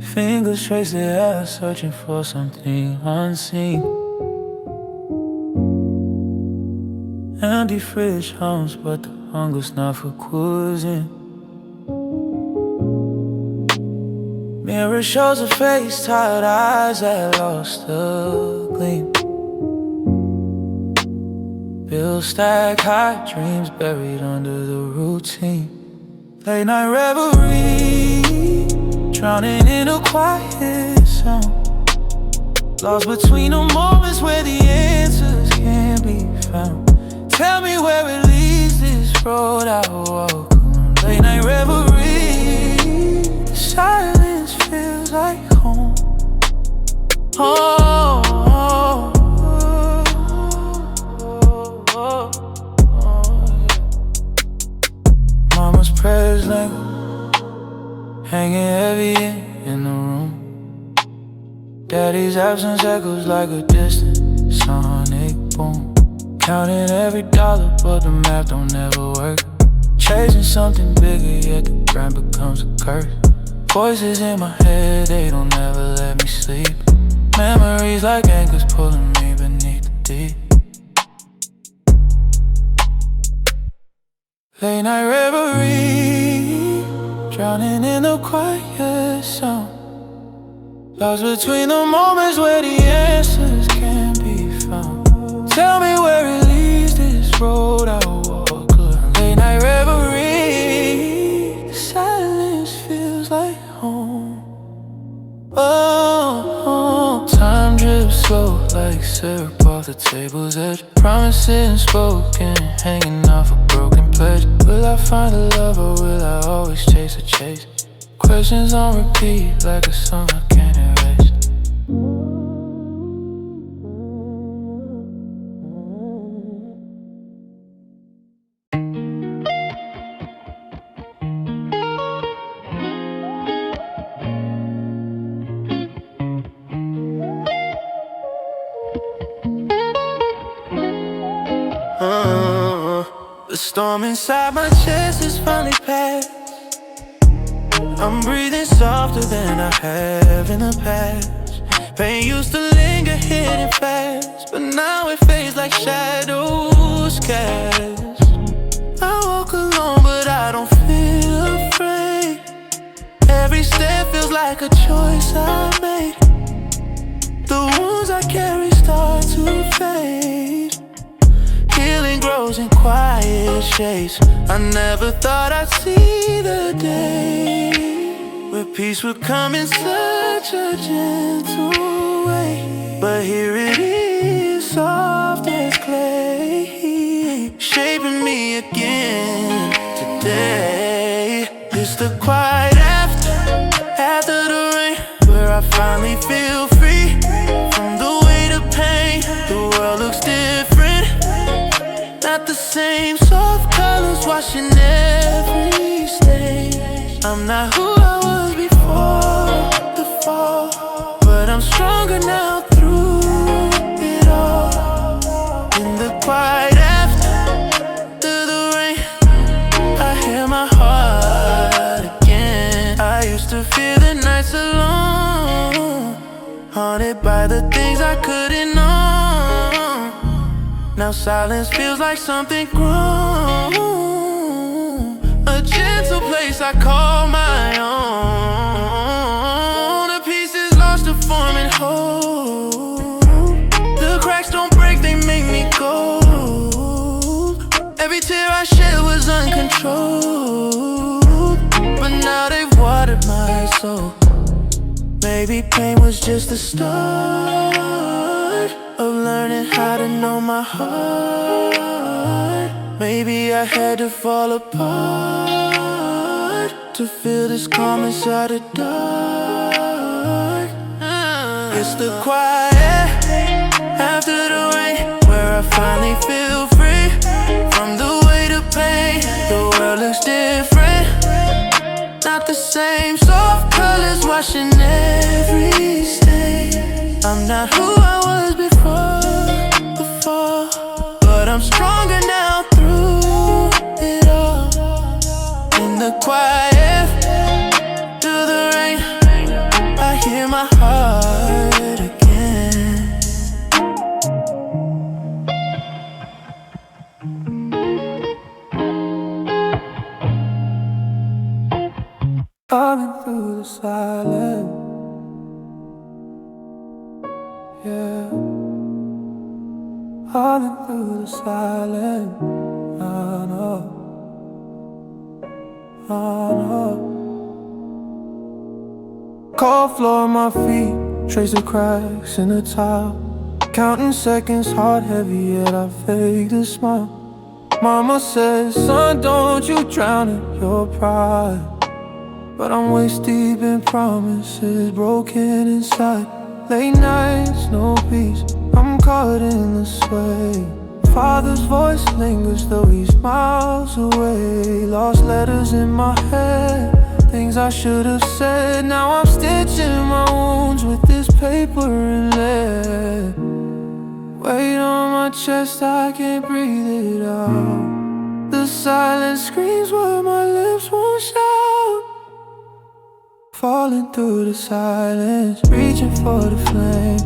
Fingers trace the air, searching for something unseen. Empty fridge hums, but the hunger's not for cuisine. Mirror shows a face, tired eyes that lost the gleam. Bills stack high, dreams buried under the routine. Late night reverie, drowning in a quiet sound. Lost between the moments where the answers can't be found. Tell me where it leads, this road I walk on. Late night reverie, the silence feels like home. Oh, oh, oh, oh, oh. Mama's prayers linger, hanging heavy in the room. Daddy's absence echoes like a distant sonic boom. Counting every dollar, but the math don't ever work. Chasing something bigger, yet the grind becomes a curse. Voices in my head, they don't ever let me sleep. Memories like anchors pulling me beneath the deep. Late night reverie, drowning in the quiet sound. Lost between the moments where the answers can't be found. Tell me where it leads, this road I walk on. Late night reverie, the silence feels like home. Oh, time drips slow like syrup off the table's edge. Promises spoken, hanging off a broken pledge. Will I find a love or will I always chase a chase? Questions on repeat like a song I can't erase. The storm inside my chest is finally past. I'm breathing softer than I have in the past. Pain used to linger hidden fast, but now it fades like shadows cast. I walk alone, but I don't feel afraid. Every step feels like a choice I made. The wounds I carry start to fade. Healing grows in quiet shades. I never thought I'd see the day where peace would come in such a gentle way. But here it is, soft as clay, shaping me again today. It's the quiet after the rain, where I finally feel free from the weight of pain. The world looks different, not the same. Soft colors washing every stain. I'm not who I was before the fall, but I'm stronger now through it all. In the quiet after the rain, I hear my heart again. I used to fear the nights alone, haunted by the things I couldn't know. Now silence feels like something grown, a gentle place I call my own. The pieces lost to form and hold. The cracks don't break, they make me gold. Every tear I shed was uncontrolled, but now they've watered my soul. Maybe pain was just the start of learning how to know my heart. Maybe I had to fall apart to feel this calm inside the dark. It's the quiet after the rain, where I finally feel free from the weight of pain. The world looks different, not the same. Soft colors washing every stain. I'm not who I was before the fall, but I'm stronger now through it all. In the quiet, through the rain, through the silence. Yeah, falling through the silence. I know, I know. Cold floor on my feet, trace of cracks in the tile. Counting seconds, heart heavy, yet I fake a smile. Mama says, son, don't you drown in your pride. But I'm waist deep in promises, broken inside. Late nights, no peace, I'm caught in the sway. Father's voice lingers though he's miles away. Lost letters in my head, things I should have said. Now I'm stitching my wounds with this paper and lead. Weight on my chest, I can't breathe it out. The silence screams what my lips won't shout. Falling through the silence, reaching for the flame.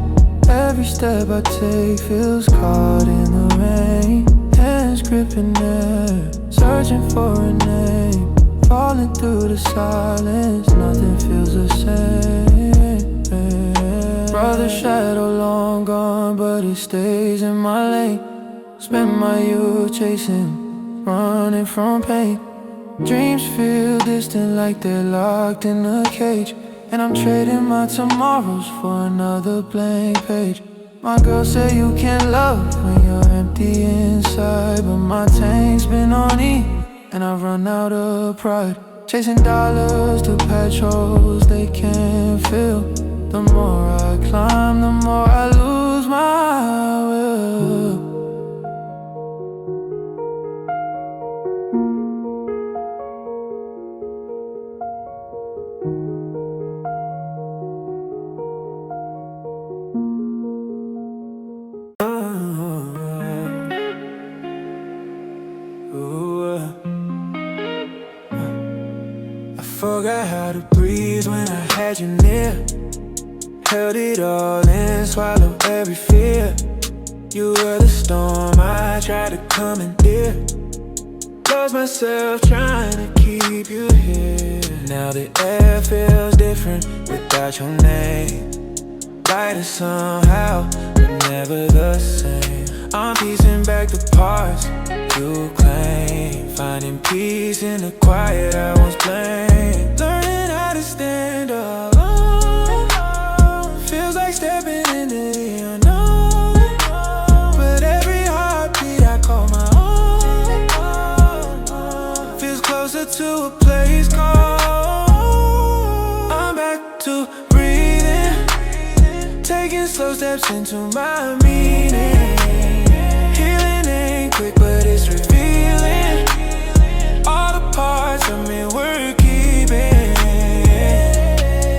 Every step I take feels caught in the rain. Hands gripping air, searching for a name. Falling through the silence, nothing feels the same. Brother's shadow long gone, but he stays in my lane. Spend my youth chasing, running from pain. Dreams feel distant like they're locked in a cage. And I'm trading my tomorrows for another blank page. My girl said you can't love when you're empty inside. But my tank's been on E, and I've run out of pride. Chasing dollars to patrols they can't fill. The more I climb, the more I lose my will. I forgot how to breathe when I had you near. Held it all in, swallowed every fear. You were the storm I tried to commandeer. Lost myself trying to keep you here. Now the air feels different without your name. Lighter somehow, but never the same. I'm piecing back the parts you claim. Finding peace in the quiet I once blamed. Learning how to stand alone feels like stepping into the unknown. But every heartbeat I call my own feels closer to a place called. I'm back to breathing, taking slow steps into my meaning. Healing ain't quick, but it's revealing all the parts of me we're keeping.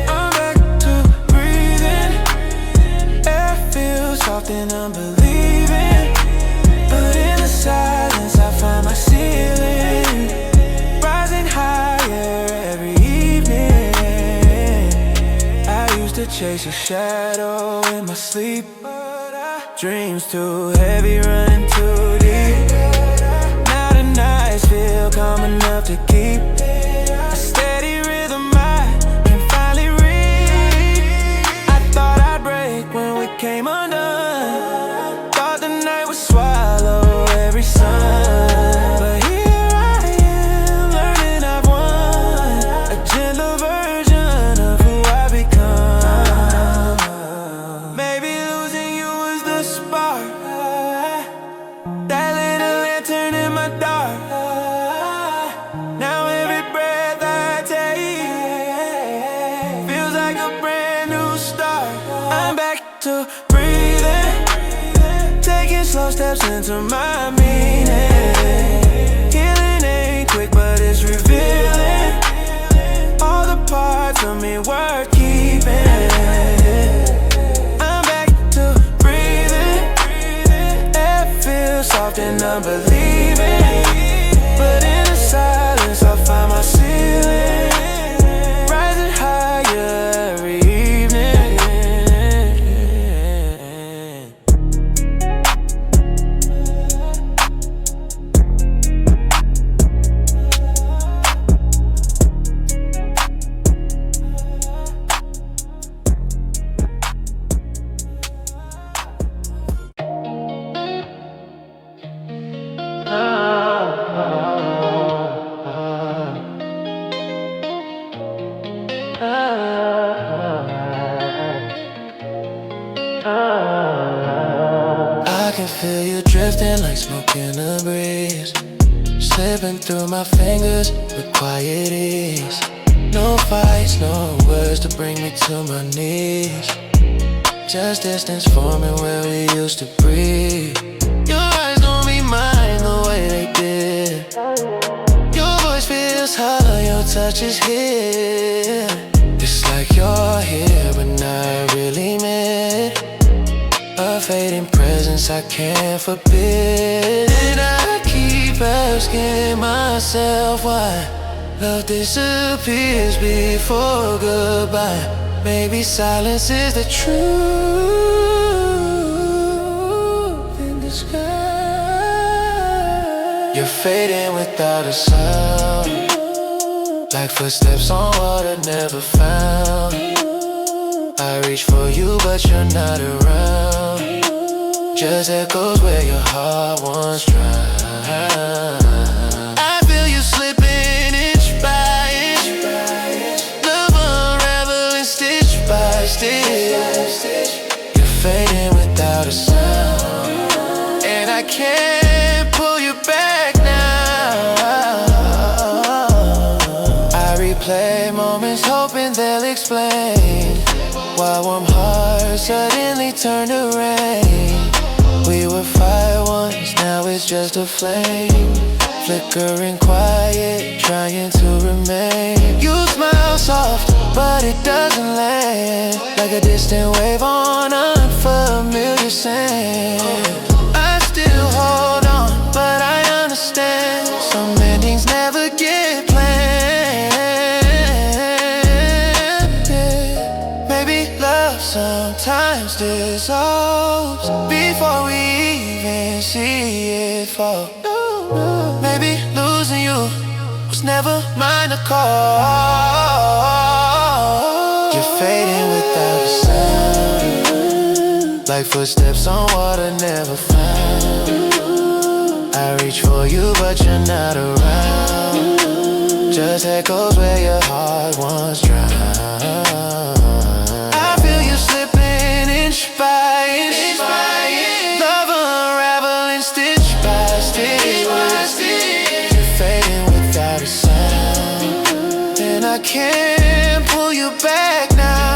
I'm back to breathing, air feels soft and unbelieving. But in the silence I find my ceiling, rising higher every evening. I used to chase a shadow in my sleep. Dreams too heavy, running too deep. Now the nights feel calm enough to keep a steady rhythm I can finally read. I thought I'd break when we came undone. Thought the night would swallow every sun. But here I am, learning I've won, a gentler version of who I've become. Maybe losing you was the spark, that little lantern in my dark. Now every breath I take feels like a brand new start. I'm back to breathing, taking slow steps into my meaning. Healing ain't quick, but it's revealing all the parts of me worth keeping. I'm back to breathing, air feels soft and unbelieving. But in the silence I find my ceiling, rising higher every evening. I can feel you drifting like smoke in the breeze, slipping through my fingers with quiet ease. No fights, no words to bring me to my knees, just distance forming where we used to breathe. Your eyes don't be mine the way they did. Your voice feels hollow, your touch is here. It's like you're here but not really meant. A fading presence I can't forbid. And I keep asking myself why love disappears before goodbye. Maybe silence is the truth in disguise. You're fading without a sound, like footsteps on water never found. I reach for you but you're not around, just echoes where your heart once drowned. I feel you slipping inch by inch, love unraveling stitch by stitch. You're fading without a sound, and I can't pull you back now. I replay moments hoping they'll explain why warm hearts suddenly turn to rain. We were fire once, now it's just a flame, flickering quiet, trying to remain. You smile soft, but it doesn't land, like a distant wave on unfamiliar sand. I still hold on, but I understand some endings never get planned. Sometimes dissolves before we even see it fall. Maybe losing you was never mine to call. You're fading without a sound, like footsteps on water never found. I reach for you but you're not around, just echoes where your heart once drowned. Inch by inch, love unraveling stitch by stitch. You're fading without a sound, and I can't pull you back now.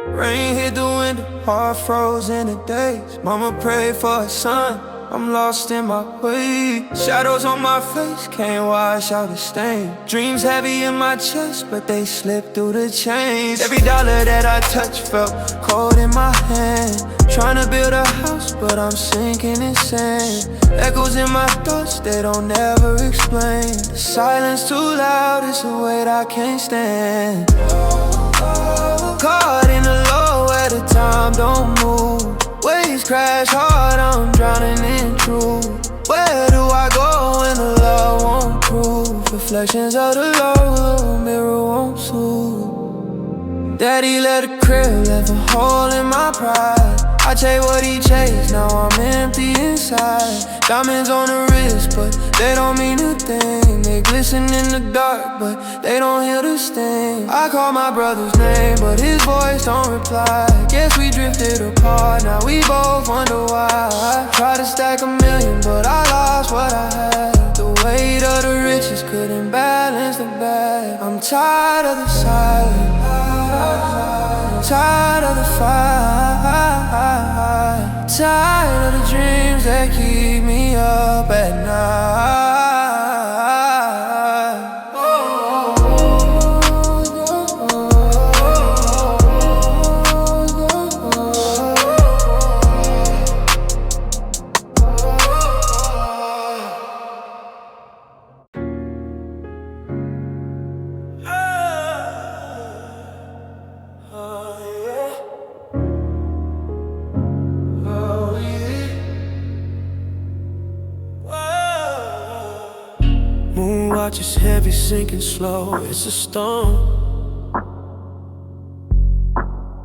Rain hit the window, heart froze in the days. Mama prayed for a son, I'm lost in my way. Shadows on my face, can't wash out the stain. Dreams heavy in my chest, but they slip through the chains. Every dollar that I touched felt cold in my hand. Trying to build a house, but I'm sinking in sand. Echoes in my thoughts, they don't ever explain. The silence too loud, it's a weight I can't stand. Caught in the low where the time don't move. Waves crash hard, I'm drowning in truth. Where do I go when the love won't prove? Reflections of the low, the mirror won't soothe. Daddy left a crib, left a hole in my pride. I chase what he chased, now I'm empty inside. Diamonds on the wrist, but they don't mean a thing. They glisten in the dark, but they don't heal the sting. I call my brother's name, but his voice don't reply. Guess we drifted apart, now we both wonder why. I tried to stack a million, but I lost what I had. The weight of the riches couldn't balance the bad. I'm tired of the silence, tired of the fight, tired of the dreams that keep me up at night. just heavy, sinking slow. It's a stone.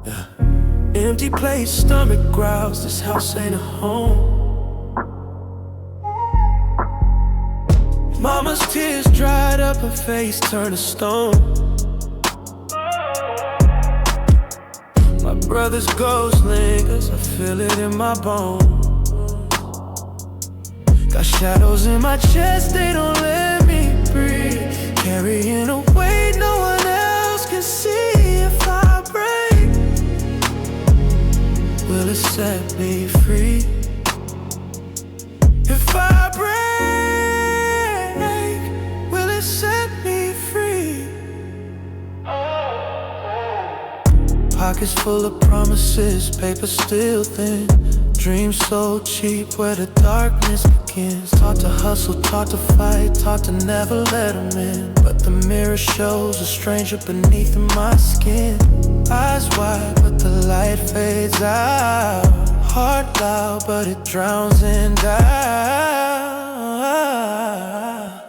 Yeah. Empty plate, stomach growls. This house ain't a home. Mama's tears dried up, her face turned to stone. My brother's ghost lingers, I feel it in my bones. Got shadows in my chest, they don't let me breathe. Carrying a weight no one else can see. If I break, will it set me free? If I break, will it set me free? Pockets full of promises, paper still thin. Dreams so cheap where the darkness begins. Taught to hustle, taught to fight, taught to never let them in. But the mirror shows a stranger beneath my skin. Eyes wide but the light fades out. Heart loud but it drowns in doubt.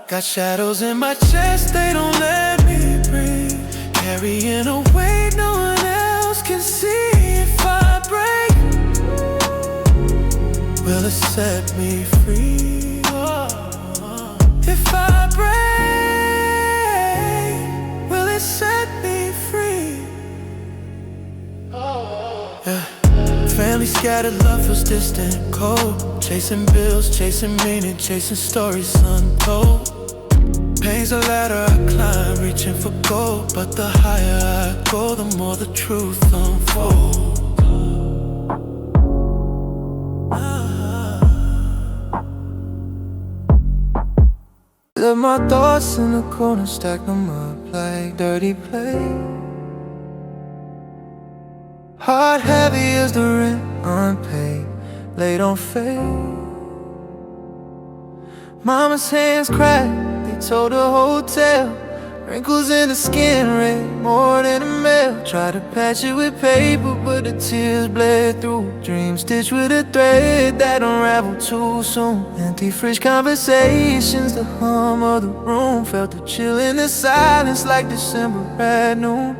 Got shadows in my chest, they don't let me breathe. Carrying a weight no one else can see. If I break, will it set me free? If I break, will it set me free? Yeah. Family scattered, love feels distant, cold. Chasing bills, chasing meaning, chasing stories untold. Pain's a ladder I climb, reaching for gold. But the higher I go, the more the truth unfolds. Left my thoughts in the corner, stack them up like dirty plate. Heart heavy as the rent unpaid, late on fate. Mama's hands cracked, they told the hotel. Wrinkles in the skin, red more than a mail. Tried to patch it with paper, but the tears bled through. Dreams stitched with a thread that unraveled too soon. Empty fridge conversations, the hum of the room. Felt the chill in the silence like December at noon.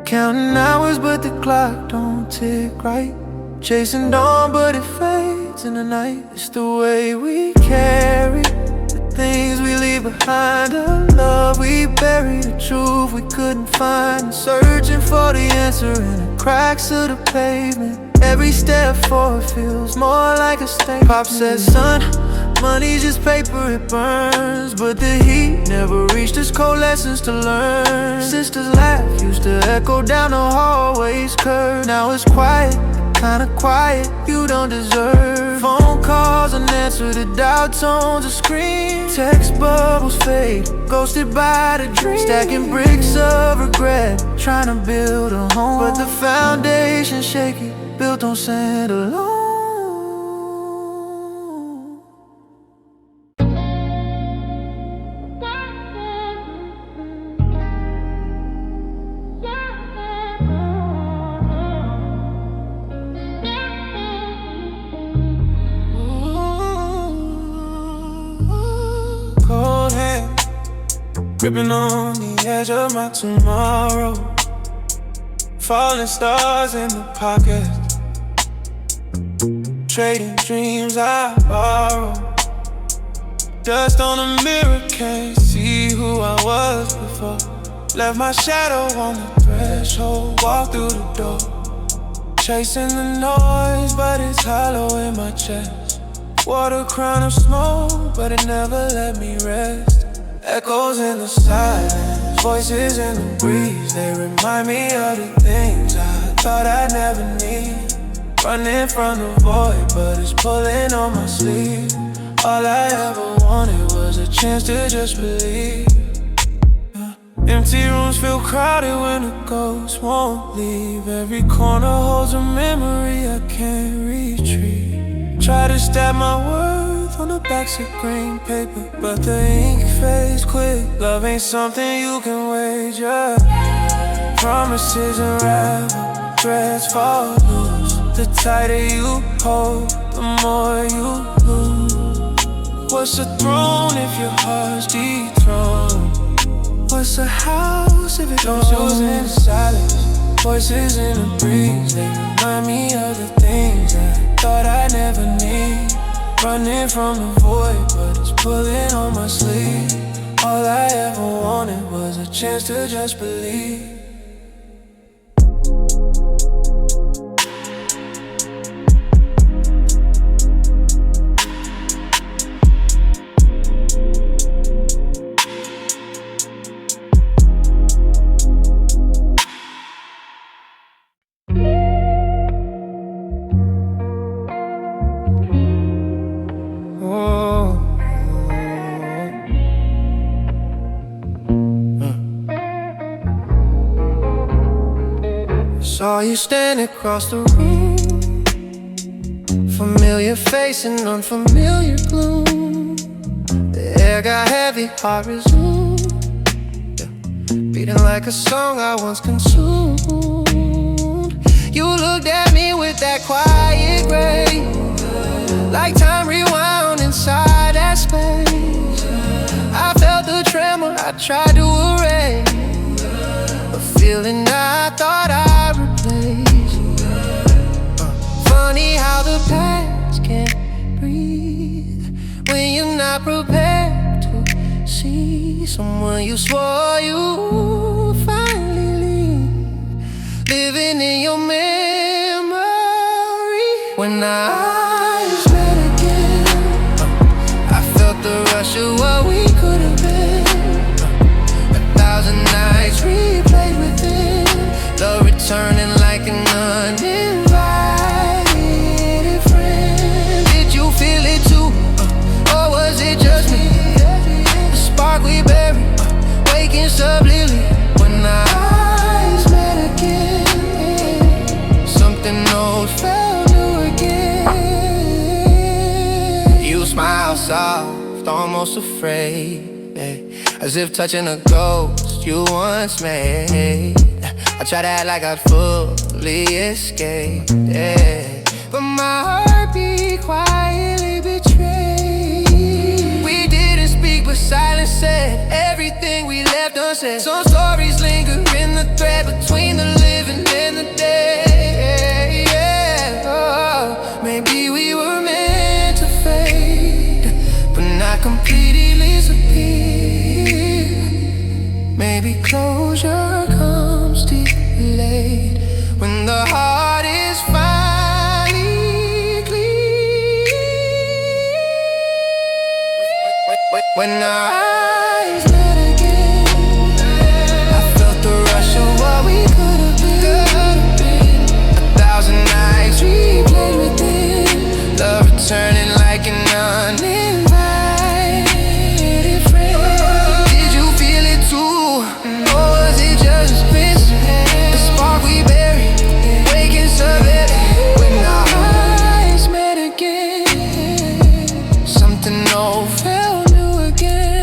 Counting hours but the clock don't tick right. Chasing dawn but it fades in the night. It's the way we carry the things we leave behind. The love we bury, the truth we couldn't find. Searching for the answer in the cracks of the pavement. Every step forward feels more like a statement. Pop says, son, money's just paper, it burns. But the heat never reached its cold lessons to learn. Sister's laugh used to echo down the hallway's curve. Now it's quiet, kinda quiet, you don't deserve. Phone calls unanswered, the dial tones a scream. Text bubbles fade, ghosted by the dream. Stacking bricks of regret, trying to build a home. But the foundation's shaky, built on sand alone. Cold hand, gripping on the edge of my tomorrow. Falling stars in the pocket, trading dreams I borrow. Dust on a mirror, can't see who I was before. Left my shadow on the threshold, walk through the door. Chasing the noise, but it's hollow in my chest. Water crown of smoke, but it never let me rest. Echoes in the silence, voices in the breeze. They remind me of the things I thought I'd never need. Running from the void, but it's pulling on my sleeve. All I ever wanted was a chance to just believe. Empty rooms feel crowded when the ghosts won't leave. Every corner holds a memory I can't retrieve. Try to stab my worth on the backs of green paper, but the ink fades quick. Love ain't something you can wager. Promises unravel, threads fall loose. The tighter you hold, the more you lose. What's a throne if your heart's dethroned? What's a house if it goes in the silence? Voices in the breeze, they remind me of the things I thought I'd never need. Running from the void, but it's pulling on my sleeve. All I ever wanted was a chance to just believe. Saw you standing across the room, familiar face and unfamiliar gloom. The air got heavy, heart resumed, yeah. Beating like a song I once consumed. You looked at me with that quiet grace, like time rewound inside that space. I felt the tremor I tried to erase, a feeling I thought I replaced. Funny how the past can't breathe when you're not prepared to see someone you swore you finally leave, living in your memory. When our eyes met again, I felt the rush of what we could have been. 1,000 nights replayed within, love returning like an uninvited friend. Did you feel it too, or was it just me? The spark we buried, waking subliminally. When our eyes met again, something old felt new again. You smile soft, almost afraid, as if touching a ghost you once made. I try to act like I'd fully escaped, yeah. But my heartbeat quietly betrayed. We didn't speak, but silence said everything we left unsaid. Some stories linger in the thread between the living and the dead, yeah. Oh, maybe we were meant to fade, but not completely disappear. Maybe closure comes delayed when the heart is finally clean. When our eyes met again, I felt the rush of what we could have been. 1,000 nights replayed within, love returning like an uninvited friend. Did you feel it too, or was it just this? The spark we buried, waking subliminally. When our eyes met again, something old felt new again.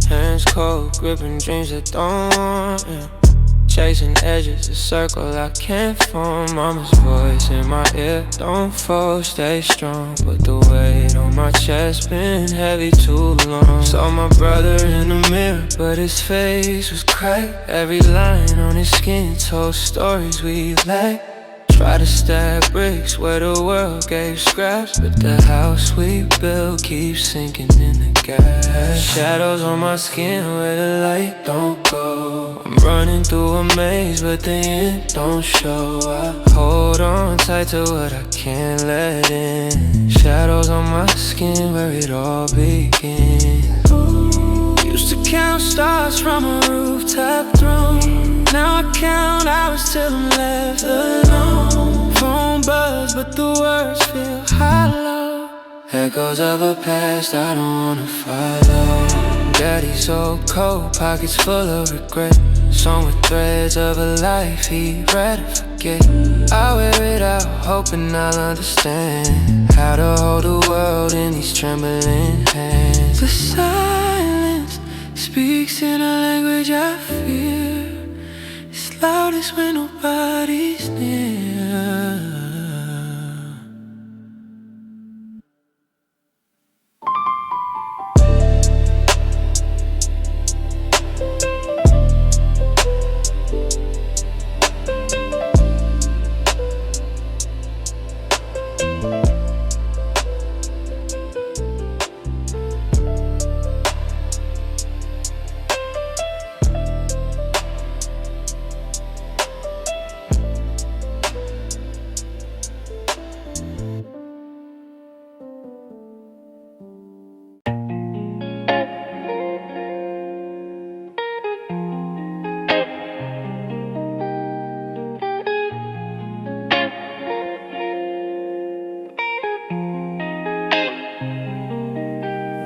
Hands cold, gripping dreams that don't want, yeah. Chasing edges, a circle I can't form. Mama's voice in my ear, don't fold, stay strong. But the weight on my chest been heavy too long. Saw my brother in the mirror, but his face was cracked. Every line on his skin told stories we lacked. Try to stack bricks where the world gave scraps, but the house we built keeps sinking in the gas. Shadows on my skin where the light don't go. I'm running through a maze, but the end don't show. I hold on tight to what I can't let in. Shadows on my skin where it all begins. Used to count stars from a rooftop throne. Now I count hours till I'm left alone. Phone numbers, but the words feel hollow. Echoes of a past I don't wanna follow. Daddy's so cold, pockets full of regret. Sewn with threads of a life he'd rather forget. I wear it out, hoping I'll understand how to hold the world in these trembling hands. The silence speaks in a language I fear. It's loudest when nobody's near.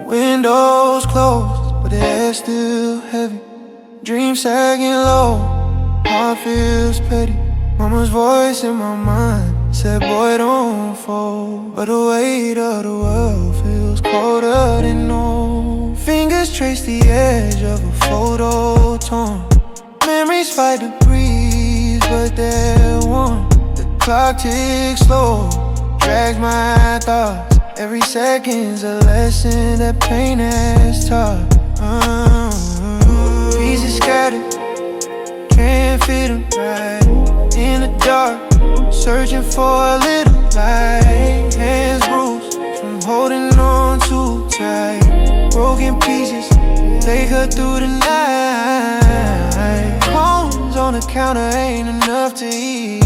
Windows closed, but the air's still heavy. Dreams sagging low, heart feels petty. Mama's voice in my mind said, boy, don't fall. But the weight of the world feels colder than no. Fingers trace the edge of a photo torn. Memories fight the breeze, but they're warm. The clock ticks slow, drags my thoughts. Every second's a lesson that pain has taught. Pieces scattered, can't fit them right. In the dark, searching for a little light. Hands bruised from holding on too tight. Broken pieces, they cut through the night. Crumbs on the counter ain't enough to eat.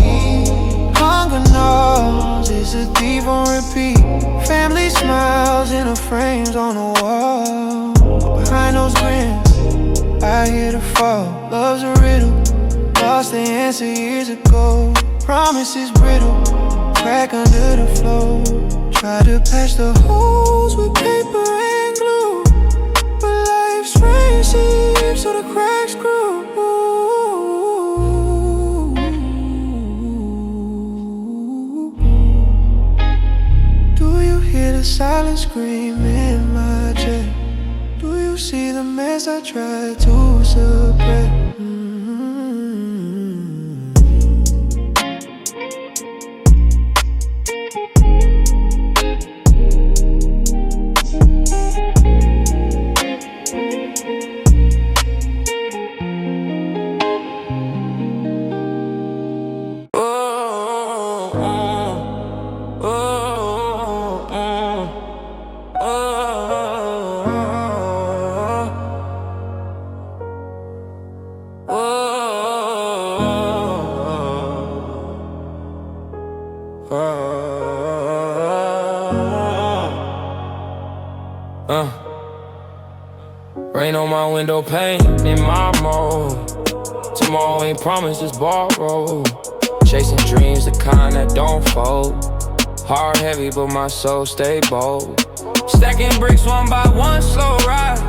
Hunger knows it's a thief on repeat. Family smiles in the frames on the wall. Behind those grins, I hear the fall. Love's a riddle, lost the answer years ago. Promises brittle, crack under the floor. Try to patch the holes with paper and glue, but life's rain seeps so the cracks grew. Silent scream in my chest. Do you see the mess I tried to suppress? Rain on my window pane, in my mode. Tomorrow ain't promised, just borrowed. Chasing dreams, the kind that don't fold. Heart heavy, but my soul stay bold. Stacking bricks one by one, slow ride.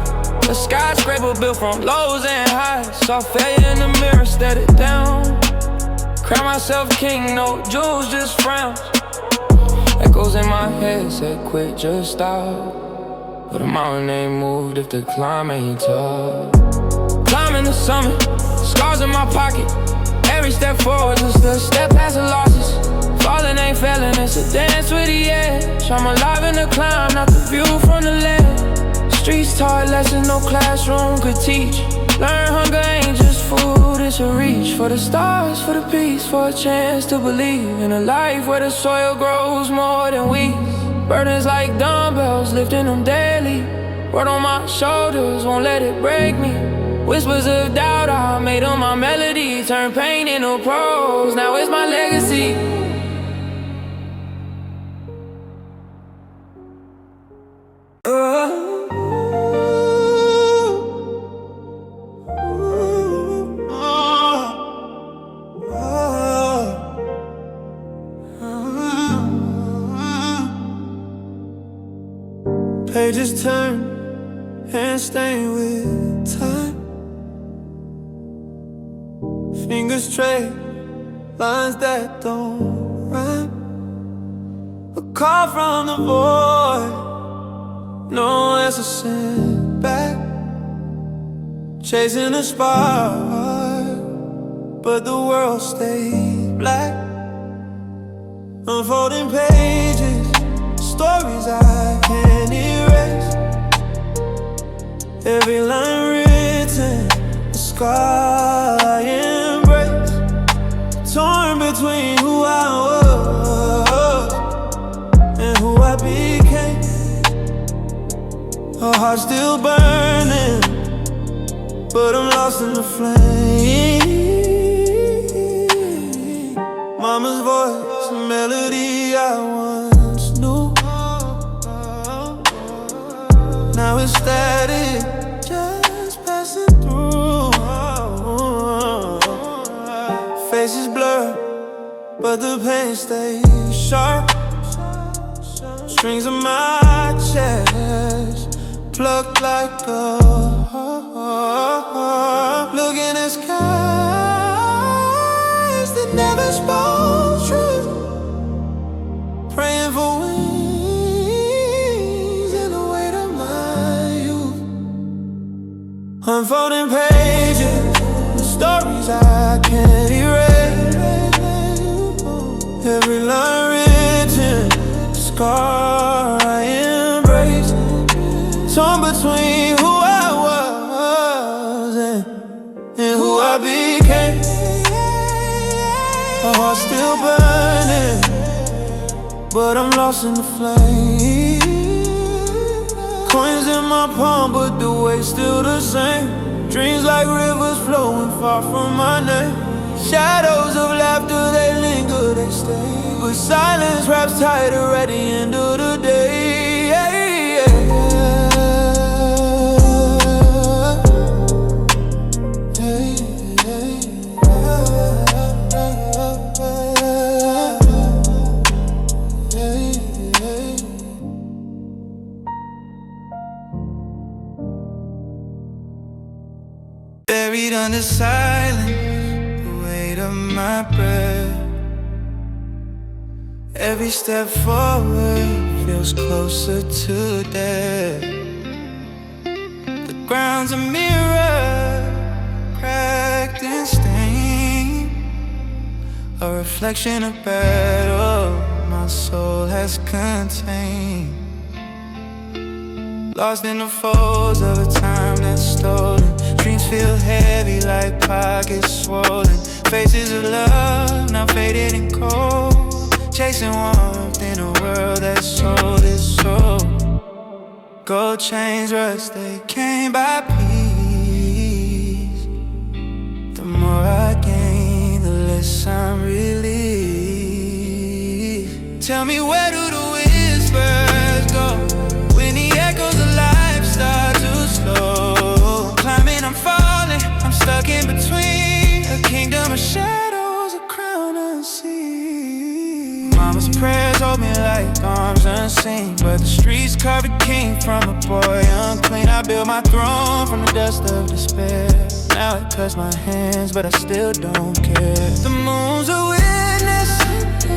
A skyscraper built from lows and highs. Saw failure in the mirror, set it down. Crown myself king, no jewels, just frowns. Echoes in my head said quit, just stop. But a mountain ain't moved if the climb ain't tough. Climbing the summit, scars in my pocket. Every step forward is a step past the losses. Falling ain't failing, it's a dance with the edge. I'm alive in the climb, not the view from the ledge. Streets taught lessons no classroom could teach. Learn hunger ain't just food, it's a reach. For the stars, for the peace, for a chance to believe in a life where the soil grows more than weeds. Burdens like dumbbells, lifting them daily. Word on my shoulders, won't let it break me. Whispers of doubt, I made them my melody. Turn pain into prose, now it's my legacy. Pages turn and stain with time. Fingers trace lines that don't rhyme. A call from the void, no answer sent back. Chasing a spark, but the world stayed black. Unfolding pages, stories I can't erase. Every line written, a scar I embrace. Torn between who I was and who I became. A heart still burning, but I'm lost in the flame. Mama's voice, a melody I once knew. Now it's static, just passing through. Faces blur, but the pain stays sharp. Strings on my chest, plucked like a heart. Looking at skies that never spoke truth. Praying for wings in the weight of my youth. Unfolding pages, the stories I can't erase. Every line written, a scar I embrace. Torn between who I was and who I became. A heart still burning, but I'm lost in the flame. Coins in my palm, but the weight's still the same. Dreams like rivers flowing far from my name. Shadows of laughter, they linger, they stay. But silence wraps tighter at the end of the day. Buried under silence, the weight of my breath. Every step forward feels closer to death. The ground's a mirror, cracked and stained. A reflection of battle my soul has contained. Lost in the folds of a time that's stolen. Dreams feel heavy like pockets swollen. Faces of love now faded and cold. Chasing warmth in a world that sold its soul. Gold chains rust, they came by piece. The more I gain, the less I'm relieved. Tell me, where do the whispers go when the echoes of life start to slow? Climbing, I'm falling, I'm stuck in between a kingdom of shadows, a crown unseen. Mama's prayers hold me like arms unseen, but the streets carve a king from a boy unclean. I built my throne from the dust of despair. Now it cuts my hands, but I still don't care. The moon's a witness,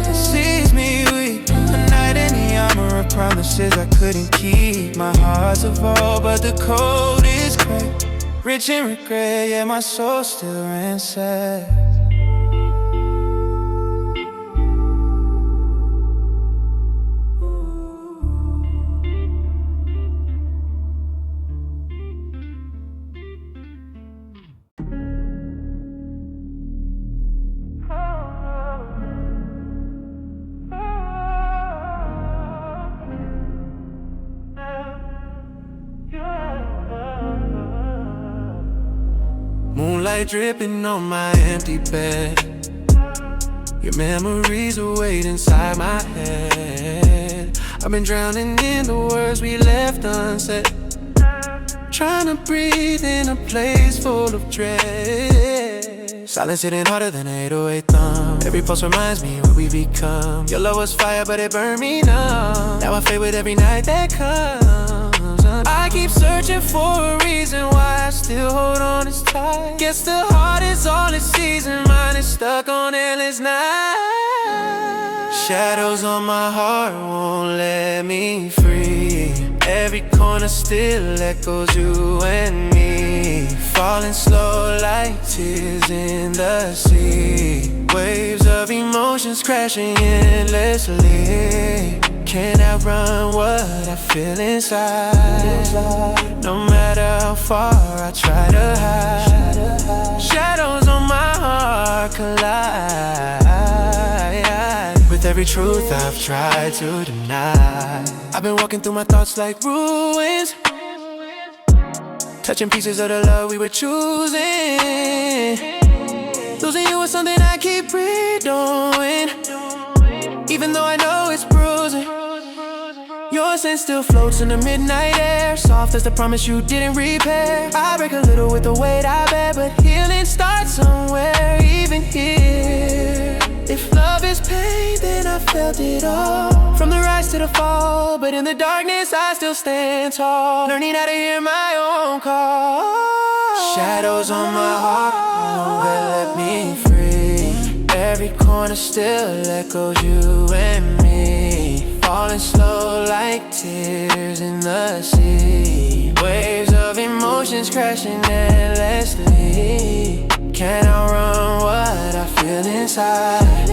it sees me weak. A night in the armor of promises I couldn't keep. My heart's evolved, but the code is cracked. Rich in regret, yeah, my soul still ransacked. Moonlight dripping on my empty bed. Your memories are waiting inside my head. I've been drowning in the words we left unsaid, trying to breathe in a place full of dread. Silence hitting harder than an 808 thumb. Every pulse reminds me what we become. Your love was fire, but it burned me numb. Now I fade with every night that comes. looking for a reason why I still hold on as tight. Guess the heart is all it sees and mine is stuck on endless nights. Shadows on my heart won't let me free. Every corner still echoes you and me. Falling slow like tears in the sea. Waves of emotions crashing endlessly. Can't outrun what I feel inside. No matter how far I try to hide, shadows on my heart collide with every truth I've tried to deny. I've been walking through my thoughts like ruins, touching pieces of the love we were choosing. Losing you is something I keep redoing, even though I know it's bruising. Your scent still floats in the midnight air, soft as the promise you didn't repair. I break a little with the weight I bear, but healing starts somewhere, even here. If love is pain, then I felt it all, from the rise to the fall. But in the darkness I still stand tall, learning how to hear my own call. Shadows on my heart won't let me free. Every corner still echoes you and me. Falling slow like tears in the sea. Waves of emotions crashing endlessly. Can't outrun what I feel inside.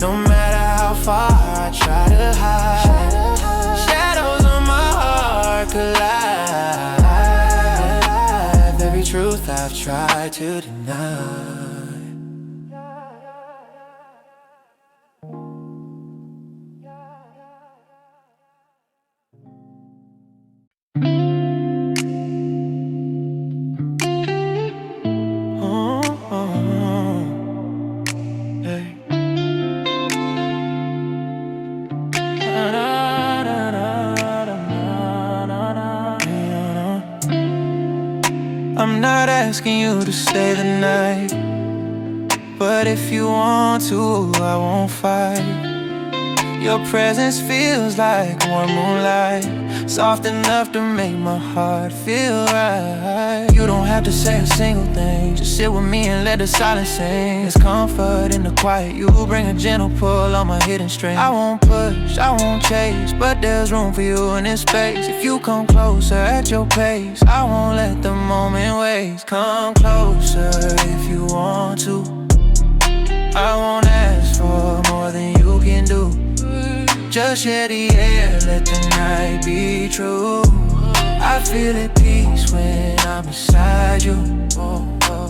No matter how far I try to hide, shadows on my heart collide. Every truth I've tried to deny. I'm not asking you to stay the night, but if you want to, I won't fight. Your presence feels like warm moonlight, soft enough to make my heart feel right. You don't have to say a single thing, just sit with me and let the silence sing. There's comfort in the quiet, you bring a gentle pull on my hidden string. I won't push, I won't chase, but there's room for you in this space. If you come closer at your pace, I won't let the moment waste. Come closer if you want to, I won't ask for more than you can do. Just share the air, let the night be true. I feel at peace when I'm beside you.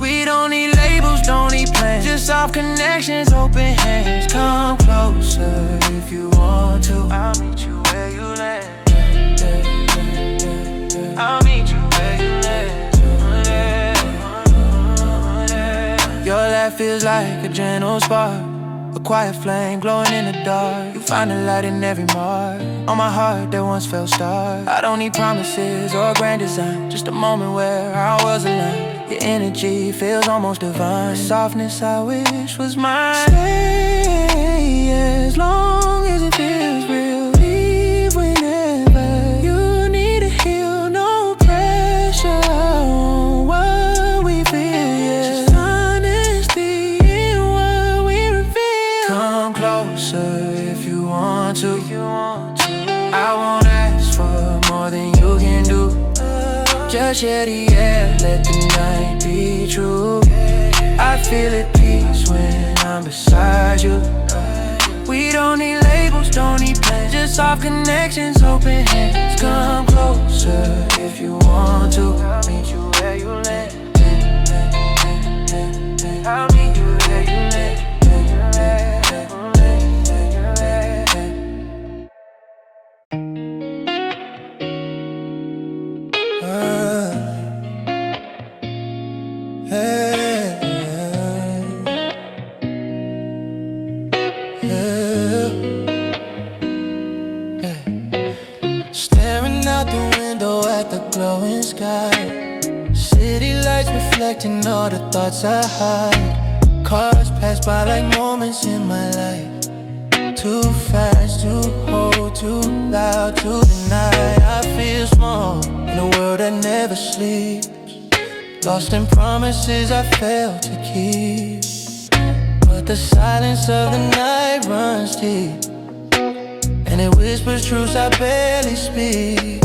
We don't need labels, don't need plans, just soft connections, open hands. Come closer if you want to, I'll meet you where you land. I'll meet you where you land. Your laugh feels like a gentle spark, a quiet flame glowing in the dark. You find the light in every mark on my heart that once fell stark. I don't need promises or grand design, just a moment where our worlds align. Your energy feels almost divine, the softness I wish was mine. Stay as long as it feels real. Leave whenever you need to heal. No pressure on what we feel, yeah. Just honesty in what we reveal. Come closer if you want to, I won't ask for more than you can do. Just share the air, let the night be true. I feel at peace when I'm beside you. We don't need labels, don't need plans, just soft connections, open hands. Come closer if you want to, I'll meet you where you land. I'll meet you where you land. Staring out the window at the glowing sky, city lights reflecting all the thoughts I hide. Cars pass by like moments in my life, too fast to hold, too loud to deny. I feel small in a world that sleeps. Lost in promises I failed to keep. But the silence of the night runs deep, and it whispers truths I barely speak.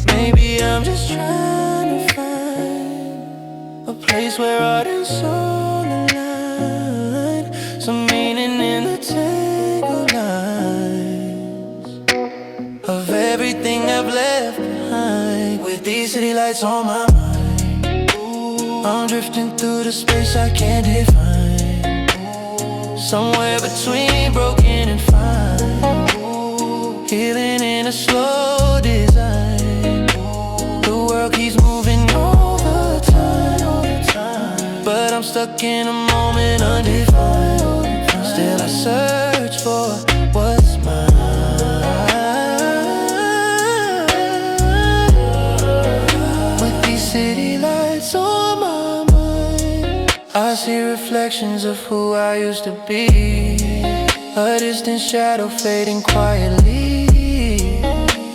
Maybe I'm just trying to find a place where art and soul align, some meaning in the tangled lines of everything I've left behind. With these city lights on my mind, I'm drifting through the space I can't define, somewhere between broken and fine, healing in a slow design. The world keeps moving all the time, but I'm stuck in a moment undefined. Still I search for what's mine. With these city lights on my mind, I see reflections of who I used to be, a distant shadow fading quietly.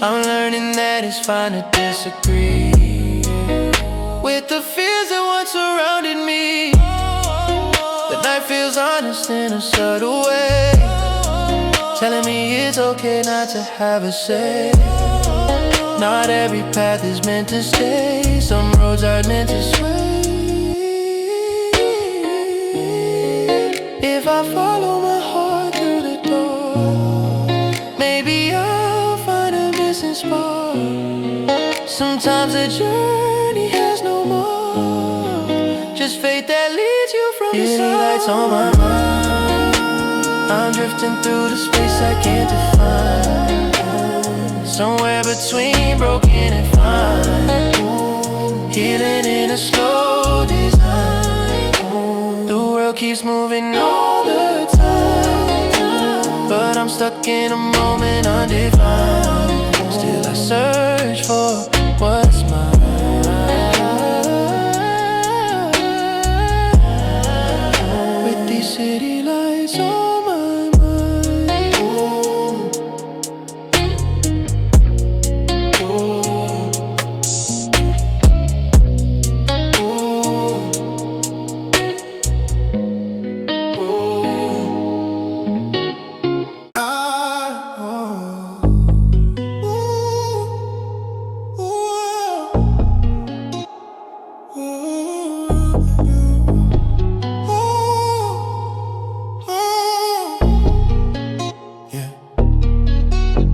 I'm learning that it's fine to disagree with the fears that once surrounded me. The night feels honest in a subtle way, telling me it's okay not to have a say. Not every path is meant to stay, some roads are meant to sway. If I follow my heart through the door, maybe I'll find a missing spark. Sometimes the journey has no more, just fate that leads you from the start. City lights on my mind, I'm drifting through the space I can't define, somewhere between broken and fine, healing in a slow design. The world keeps moving all the time, but I'm stuck in a moment undefined. Still I search for what's mine. With these city lights on my mind.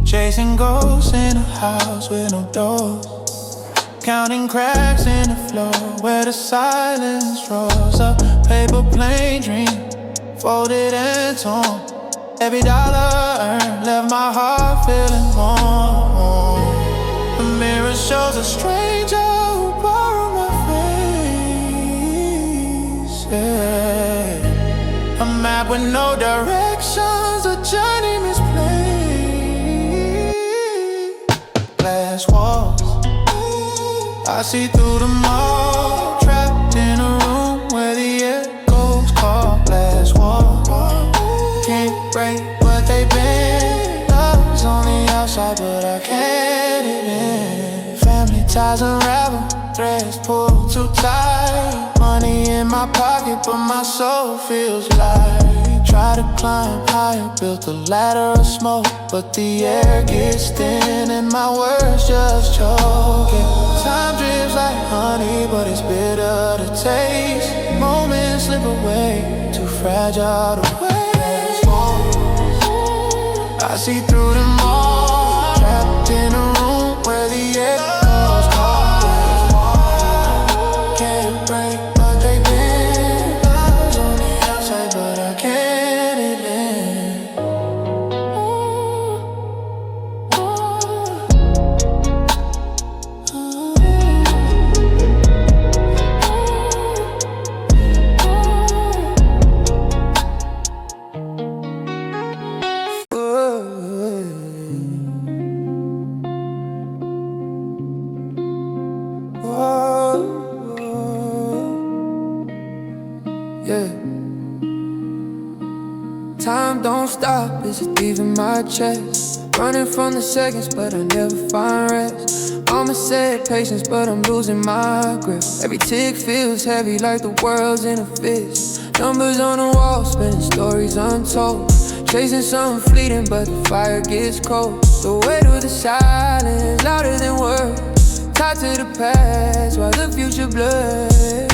Chasing ghosts in a house with no doors, counting cracks in the floor where the silence rolls. A paper plane dream, folded and torn. Every dollar earned left my heart feeling warm. The mirror shows a stranger who borrowed my face, yeah. A map with no directions, a journey misplaced. Glass walls, I see through them all, trapped in a room where the echoes call. Glass walls, can't break what they been. Love's on the outside, but I can't get in. Family ties unravel, threads pulled too tight. Money in my pocket, but my soul feels light. Try to climb higher, built a ladder of smoke, but the air gets thin and my words just choking. Time drifts like honey, but it's bitter to taste. Moments slip away, too fragile to waste. I see through them all, trapped in a room where the echoes call. Can't break what they been. Love's on the outside, but I can't. Yeah. Time don't stop, it's a thief in my chest. Running from the seconds, but I never find rest. Mama said patience, but I'm losing my grip. Every tick feels heavy like the world's in a fist. Numbers on the wall, spinning stories untold. Chasing something fleeting, but the fire gets cold. The weight of the silence, louder than words. Tied to the past, while the future blurs.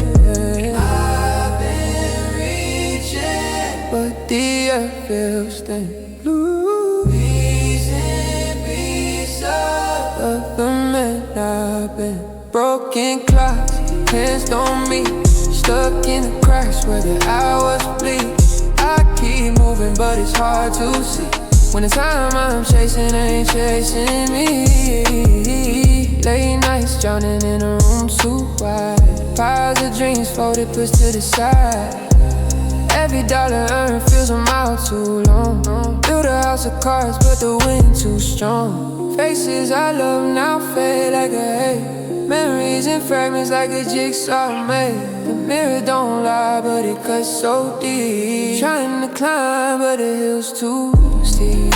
I've been reaching, but the earth feels thin. Blue, piecing piece of the man I've been. Broken clocks, hands on me. Stuck in the cracks where the hours bleed. I keep moving, but it's hard to see. When the time I'm chasing ain't chasing me. Late nights drowning in a room too wide. Piles of dreams folded, pushed to the side. Every dollar earned feels a mile too long. Build a house of cards, but the wind too strong. Faces I love now fade like a haze. Memories in fragments like a jigsaw made. The mirror don't lie, but it cuts so deep. Trying to climb, but the hill's too steep.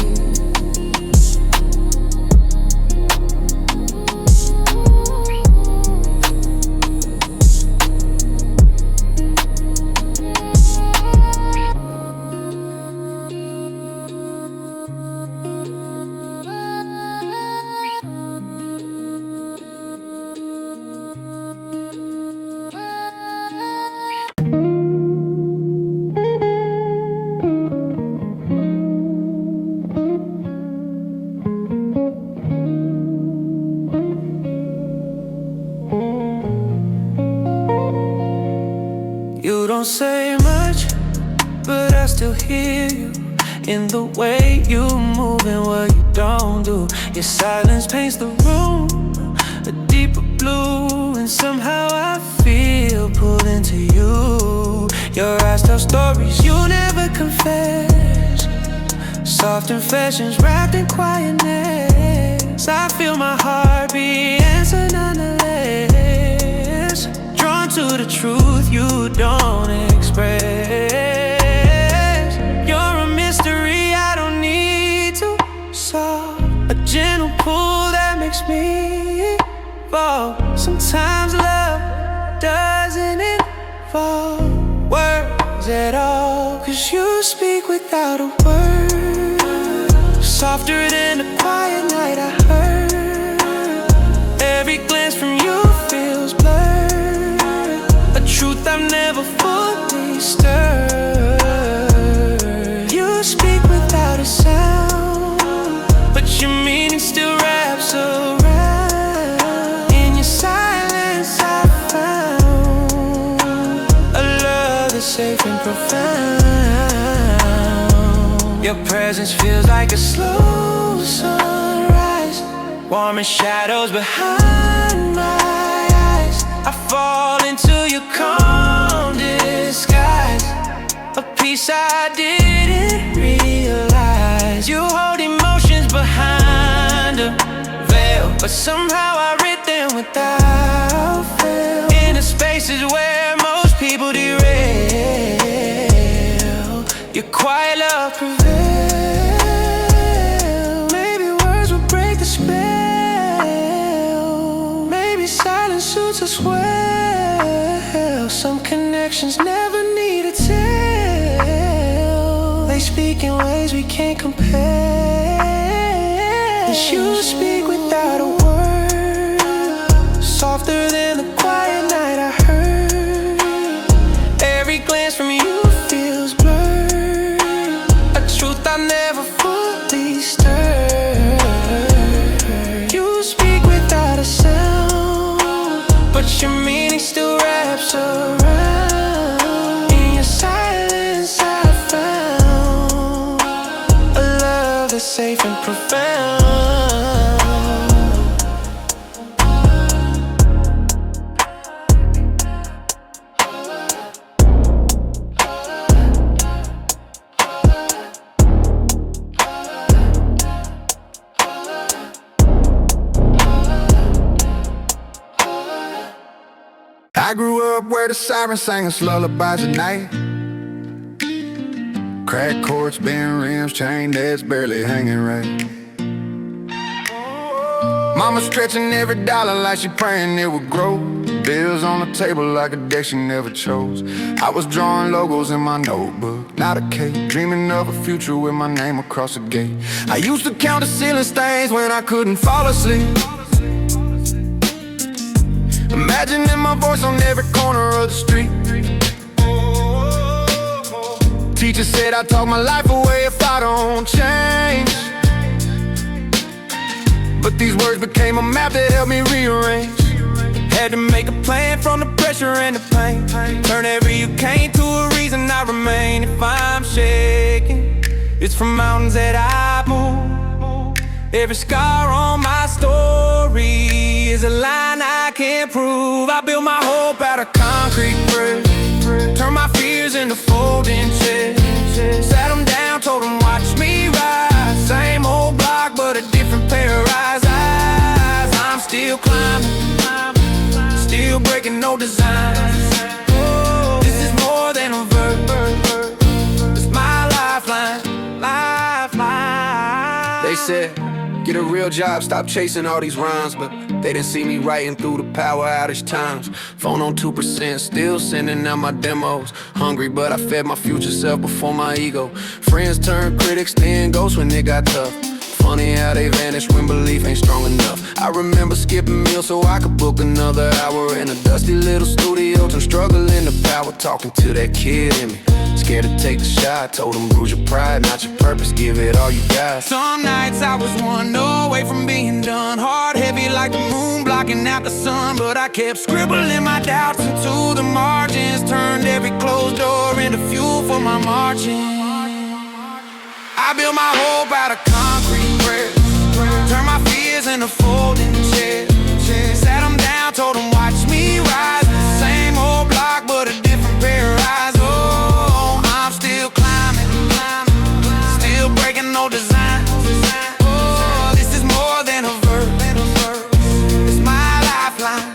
You don't say much, but I still hear you in the way you move and what you don't do. Your silence paints the room a deeper blue, and somehow I feel pulled into you. Your eyes tell stories you never confess. Soft confessions wrapped in quietness. I feel my heartbeat answer nonetheless. Drawn to the truth you don't express. You're a mystery I don't need to solve. A gentle pull that makes me fall. Sometimes love doesn't involve words at all, 'cause you speak without a word. Softer than a quiet night I heard. Every glance from you feels blurred. A truth I've never fully stirred. You speak without a sound, but your meaning still wraps around. In your silence I found a love that's safe and profound. Your presence feels like a slow sunrise, warm in shadows behind my eyes. I fall into your calm disguise, a piece I didn't realize. You hold emotions behind a veil, but somehow I read them without fail. In the spaces where most people derail, your quiet love prevails. Maybe words will break the spell. Maybe silence suits us well. Some connections never need a tell. They speak in ways we can't compare. As you speak without a word, softer than the quiet night I heard. Every glance from you feels blurred. A truth I never fully stirred. You speak without a sound, but your meaning still wraps around. In your silence I found a love that's safe and profound. I grew up where the sirens sang us lullabies at night. Cracked courts, bent rims, chain that's barely hanging right. Mama stretching every dollar like she praying it would grow. Bills on the table like a deck she never chose. I was drawing logos in my notebook, not a cake. Dreaming of a future with my name across the gate. I used to count the ceiling stains when I couldn't fall asleep, imagining my voice on every corner of the street. Teacher said I talk my life away if I don't change, but these words became a map that helped me rearrange. Had to make a plan from the pressure and the pain. Turn every you came to a reason I remain. If I'm shaking, it's from mountains that I move. Every scar on my story is a line I can't prove. I built my hope out of concrete bricks, turn my fears into folding chairs. Sat them down, told them watch me rise. Same old block but a different pair of eyes. I'm still climbing, still breaking no designs. Oh, this is more than a verse, it's my lifeline, lifeline. They said, get a real job, stop chasing all these rhymes. But they didn't see me writing through the power outage times. Phone on 2%, still sending out my demos. Hungry, but I fed my future self before my ego. Friends turn critics, then ghosts when it got tough. Funny how they vanish when belief ain't strong enough. I remember skipping meals so I could book another hour in a dusty little studio, and struggling to power, talking to that kid in me. Scared to take the shot, told him bruise your pride, not your purpose, give it all you got. Some nights I was one away from being done, heart heavy like the moon blocking out the sun. But I kept scribbling my doubts into the margins, turned every closed door into fuel for my marching. I built my hope out of concrete bricks, turned my fears into folding chairs. Sat them down, told them watch me rise. Same old block but a different pair of eyes. Oh, I'm still climbing, still breaking no designs. Oh, this is more than a verse, it's my lifeline.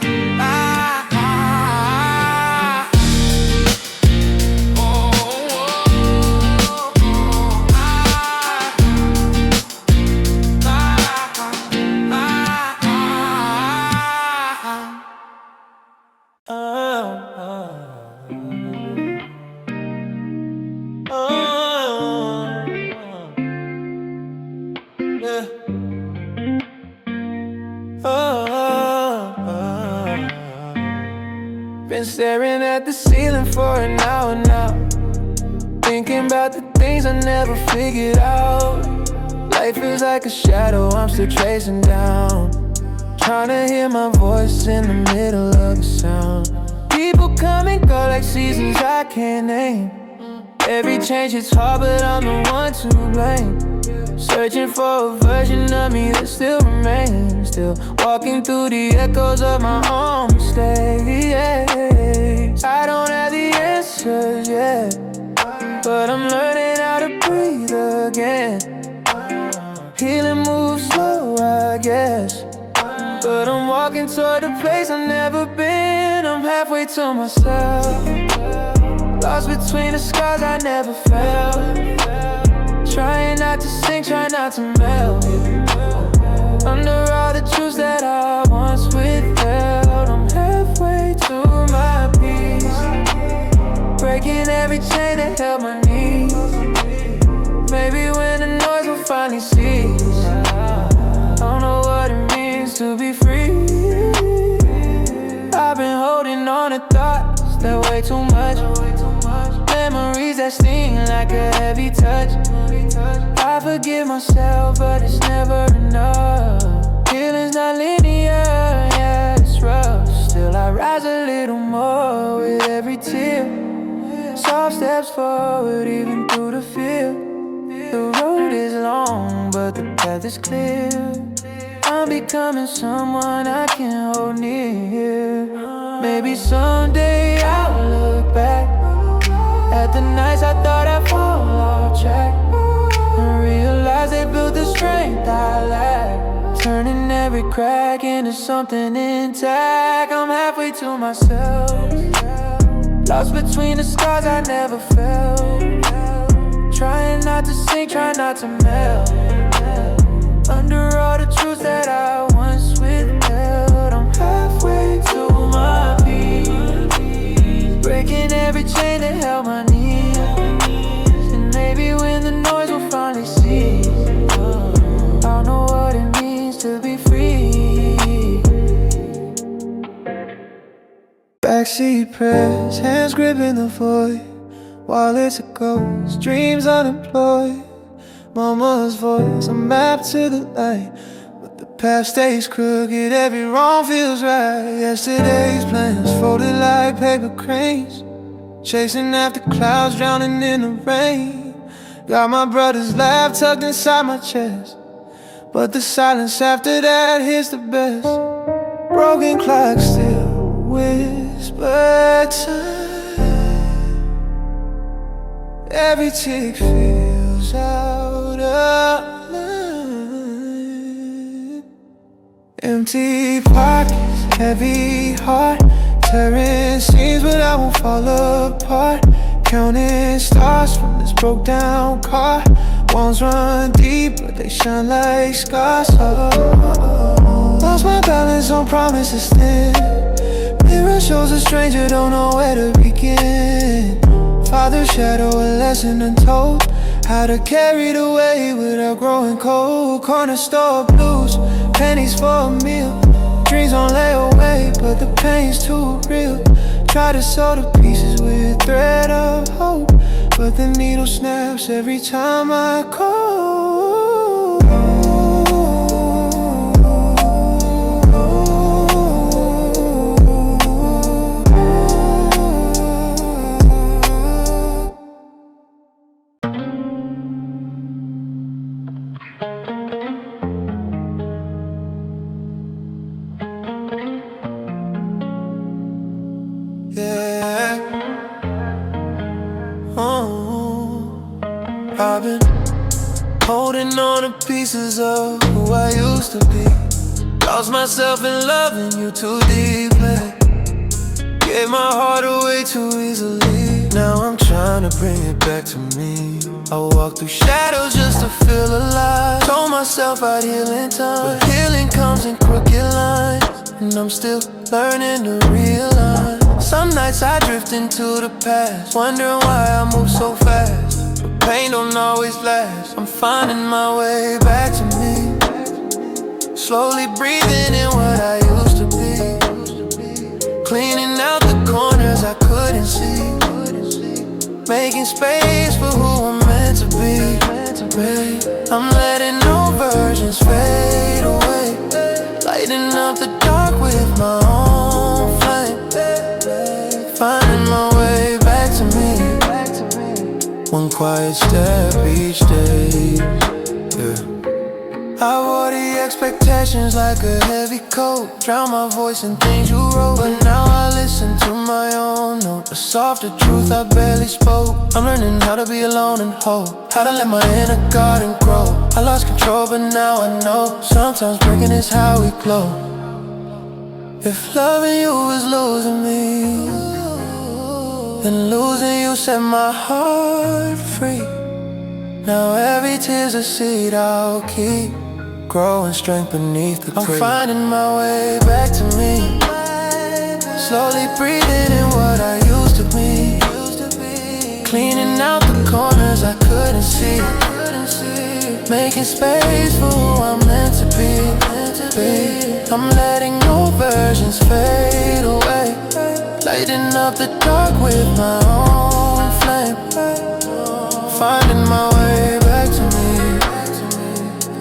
Been staring at the ceiling for an hour now, thinking about the things I never figured out. Life feels like a shadow I'm still chasing down, trying to hear my voice in the middle of the sound. People come and go like seasons I can't name. Every change hits hard but I'm the one to blame. Searching for a version of me that still remains, still walking through the echoes of my own mistakes. I don't have the answers yet, but I'm learning how to breathe again. Healing moves slow, I guess, but I'm walking toward a place I've never been. I'm halfway to myself, lost between the scars I never felt. Trying not to sink, trying not to melt under all the truths that I once withheld. I'm halfway to my peace, breaking every chain that held my knees. Maybe when the noise will finally cease, I don't know what it means to be free. I've been holding on to thoughts that weigh too much, memories that sting like a heavy touch. I forgive myself, but it's never enough. Healing's not linear, yeah, it's rough. Still I rise a little more with every tear. Soft steps forward, even through the fear. The road is long, but the path is clear. I'm becoming someone I can hold near. Maybe someday I'll look back at the nights I thought I'd fall off track, and realize they built the strength I lack, turning every crack into something intact. I'm halfway to myself, lost between the scars I never felt. Trying not to sink, trying not to melt under all the truths that I once withheld. I'm halfway to my peak, breaking every chain that held my knees. And maybe when the noise will finally cease, I'll know what it means to be free. Backseat press, hands gripping the void. Wallets a ghost, dreams unemployed. Mama's voice, a map to the light, but the path stays crooked, every wrong feels right. Yesterday's plans folded like paper cranes, chasing after clouds, drowning in the rain. Got my brother's laugh tucked inside my chest, but the silence after that hits the best. Broken clocks still whisper time, every tick feels out of line. Empty pockets, heavy heart, tearing seams but I won't fall apart. Counting stars from this broke down car. Walls run deep but they shine like scars. Lost my balance on promises thin. Mirror shows a stranger, don't know where to begin. Father's shadow, a lesson untold, how to carry the weight without growing cold. Corner store blues, pennies for a meal. Dreams on layaway, but the pain's too real. Try to sew the pieces with thread of hope, but the needle snaps every time I call. I've been holding on to pieces of who I used to be. Lost myself in loving you too deeply. Gave my heart away too easily. Now I'm trying to bring it back to me. I walk through shadows just to feel alive. Told myself I'd heal in time, but healing comes in crooked lines, and I'm still learning to realize. Some nights I drift into the past, wondering why I move so fast. Pain don't always last. I'm finding my way back to me, slowly breathing in what I used to be, cleaning out the corners I couldn't see, making space for who I'm meant to be. I'm letting old versions fade away, lighting up the dark with my own flame, finding my way back to me. One quiet step each day, yeah. I wore the expectations like a heavy coat, drown my voice in things you wrote, but now I listen to my own note, a softer truth I barely spoke. I'm learning how to be alone and whole, how to let my inner garden grow. I lost control but now I know, sometimes breaking is how we glow. If loving you is losing me, then losing you set my heart free. Now every tear's a seed I'll keep, growing strength beneath the tree. I'm finding my way back to me, slowly breathing in what I used to be, cleaning out the corners I couldn't see, making space for who I'm meant to be. I'm letting old versions fade away, lighting up the dark with my own flame, finding my way back to me.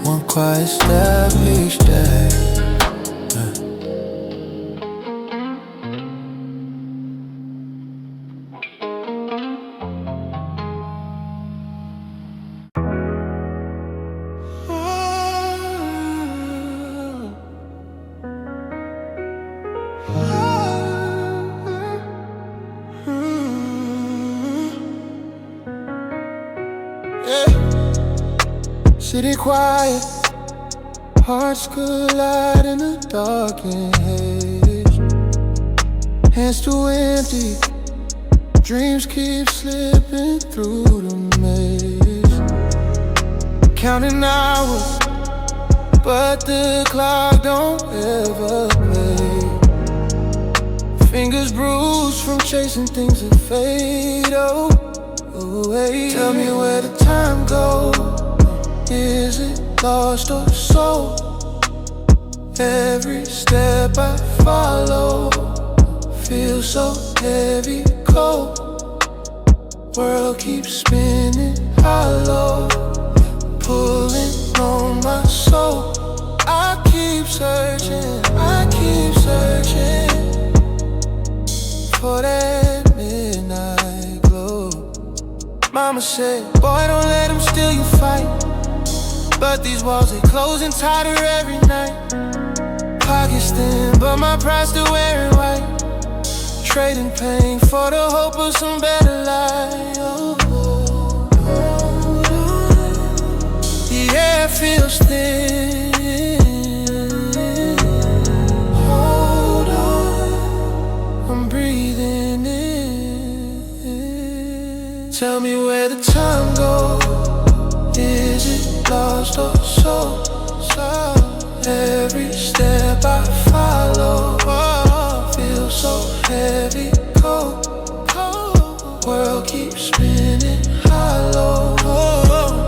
One quiet step each day, yeah. City quiet, hearts collide in the dark and haze. Hands too empty, dreams keep slipping through the maze. Counting hours, but the clock don't ever play. Fingers bruised from chasing things that fade away. Tell me where the time goes. Is it lost or sold? Every step I follow feels so heavy, cold. World keeps spinning hollow, pulling on my soul. I keep searching for that midnight glow. Mama said, boy, don't let them steal your fight. But these walls, they closing tighter every night. Pockets thin, but my pride still wearing white. Trading pain for the hope of some better life. The air feels thin. Hold on, I'm breathing in. Tell me where the time goes. Is it lost or sold? Every step I follow feels so heavy, cold. World keeps spinning hollow,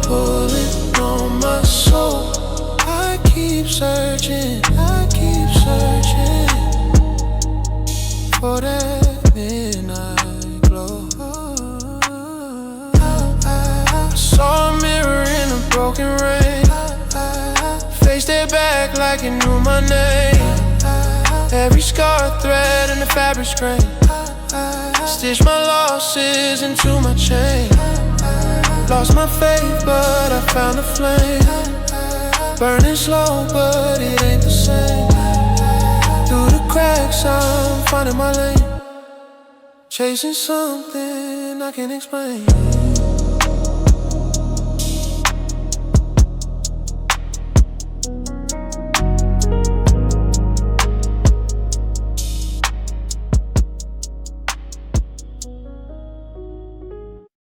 pulling on my soul. I keep searching for that midnight glow. I saw a mirror in a broken rain. Face that back like it knew my name. Every scar, thread, and the fabric's grain. Stitch my losses into my chain. Lost my faith, but I found a flame. Burning slow, but it ain't the same. Through the cracks, I'm finding my lane. Chasing something I can't explain.